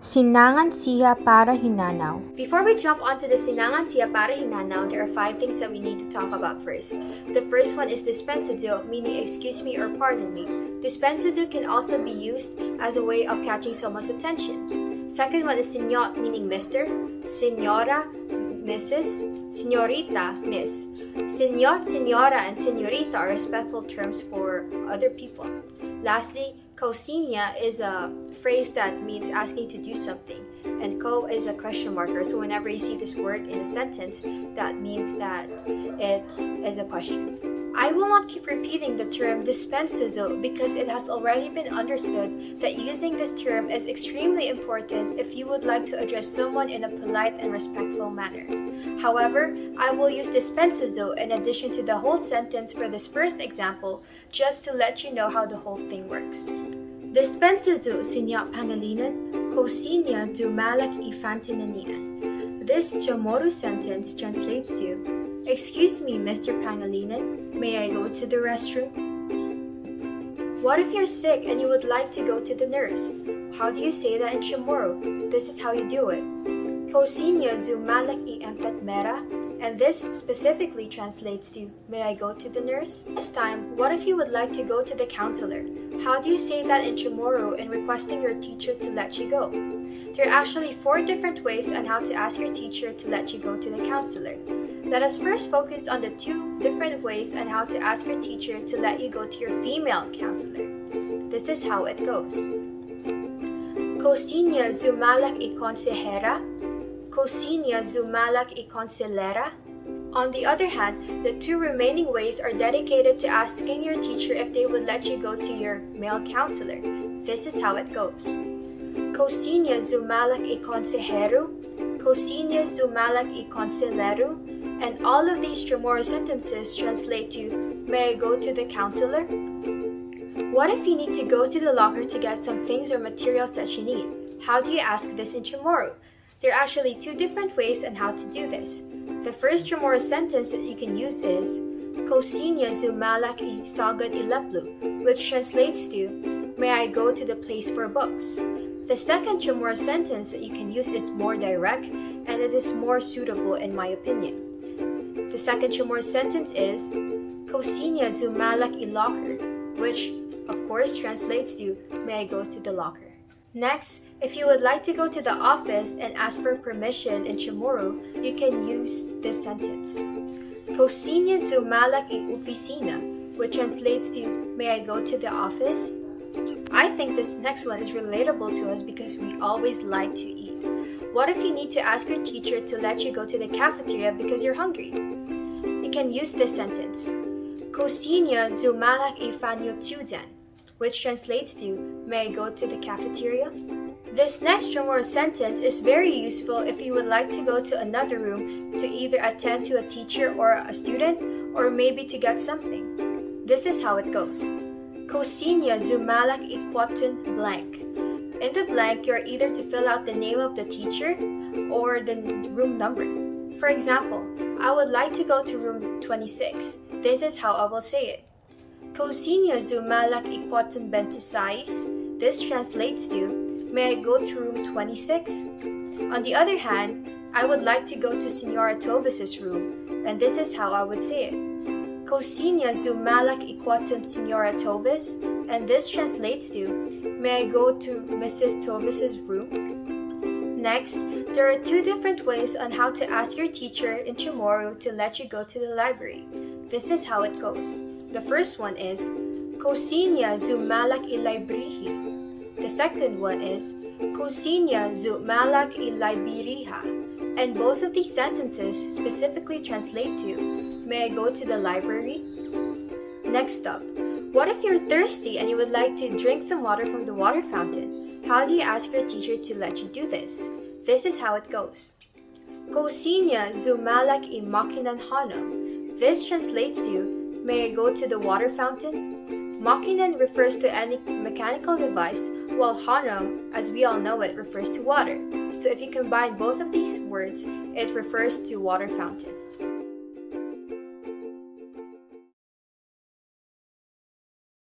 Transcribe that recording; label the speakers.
Speaker 1: Sinangan Siha para Hinanao.
Speaker 2: Before we jump onto the Sinangan Siha para Hinanao, there are 5 things that we need to talk about first. The first one is dispensado, meaning excuse me or pardon me. Dispensado can also be used as a way of catching someone's attention. Second one is señor, meaning Mr., señora, Mrs., señorita, Miss. Señor, señora, and señorita are respectful terms for other people. Lastly, cosiña is a phrase that means asking to do something, and co is a question marker. So whenever you see this word in a sentence, that means that it is a question. I will not keep repeating the term dispensado because it has already been understood that using this term is extremely important if you would like to address someone in a polite and respectful manner. However, I will use dispensado in addition to the whole sentence for this first example just to let you know how the whole thing works. Dispensado sinya pangalinan, cosinya dumalak ifantinanian. This Chamorro sentence translates to, "Excuse me, Mr. Pangalinan, may I go to the restroom?" What if you're sick and you would like to go to the nurse? How do you say that in Chamorro? This is how you do it. Cosinya zumalak I enfermera, and this specifically translates to, "May I go to the nurse?" This time, what if you would like to go to the counselor? How do you say that in Chamorro in requesting your teacher to let you go? There are actually 4 different ways on how to ask your teacher to let you go to the counselor. Let us first focus on the 2 different ways on how to ask your teacher to let you go to your female counselor. This is how it goes. Cosinya zumalak I consejera, cosinya zumalak I conselera. On the other hand, the 2 remaining ways are dedicated to asking your teacher if they would let you go to your male counselor. This is how it goes. Cosinya zumalak I consejero, cosinya zumalak I conselero, and all of these Chamorro sentences translate to, "May I go to the counselor?" What if you need to go to the locker to get some things or materials that you need? How do you ask this in Chamorro? There are actually 2 different ways on how to do this. The first Chamorro sentence that you can use is, "Cosinya zumalak I sagad ilaplu," which translates to, "May I go to the place for books?" The second Chamorro sentence that you can use is more direct, and it is more suitable in my opinion. The second Chamorro sentence is, "Cosinya zumalak I locker," which of course translates to, "May I go to the locker?" Next, if you would like to go to the office and ask for permission in Chamorro, you can use this sentence. Cosinya zumalak I oficina, which translates to, "May I go to the office?" I think this next one is relatable to us because we always like to eat. What if you need to ask your teacher to let you go to the cafeteria because you're hungry? You can use this sentence. Cosinya zumalak I fanyotudan, which translates to, "May I go to the cafeteria?" This next Chamorro sentence is very useful if you would like to go to another room to either attend to a teacher or a student, or maybe to get something. This is how it goes. Cosinya zumalak I quatan blank. In the blank, you're either to fill out the name of the teacher or the room number. For example, I would like to go to room 26. This is how I will say it. Cosinya zumalak I quatan 26. This translates to, "May I go to room 26?" On the other hand, I would like to go to Senora Tovis's room, and this is how I would say it. Cosinya zumalak I quatan Senora Tovis, and this translates to, "May I go to Mrs. Tovis's room?" Next, there are 2 different ways on how to ask your teacher in Chamorro to let you go to the library. This is how it goes. The first one is, "Cosinya zumalak I librihi." The second one is, "Cosinya zumalak I libiriha." And both of these sentences specifically translate to, "May I go to the library?" Next up, what if you're thirsty and you would like to drink some water from the water fountain? How do you ask your teacher to let you do this? This is how it goes. Cosinya zumalak I makinan hanam. This translates to, "May I go to the water fountain?" Makinan refers to any mechanical device, while hanam, as we all know it, refers to water. So if you combine both of these words, it refers to water fountain.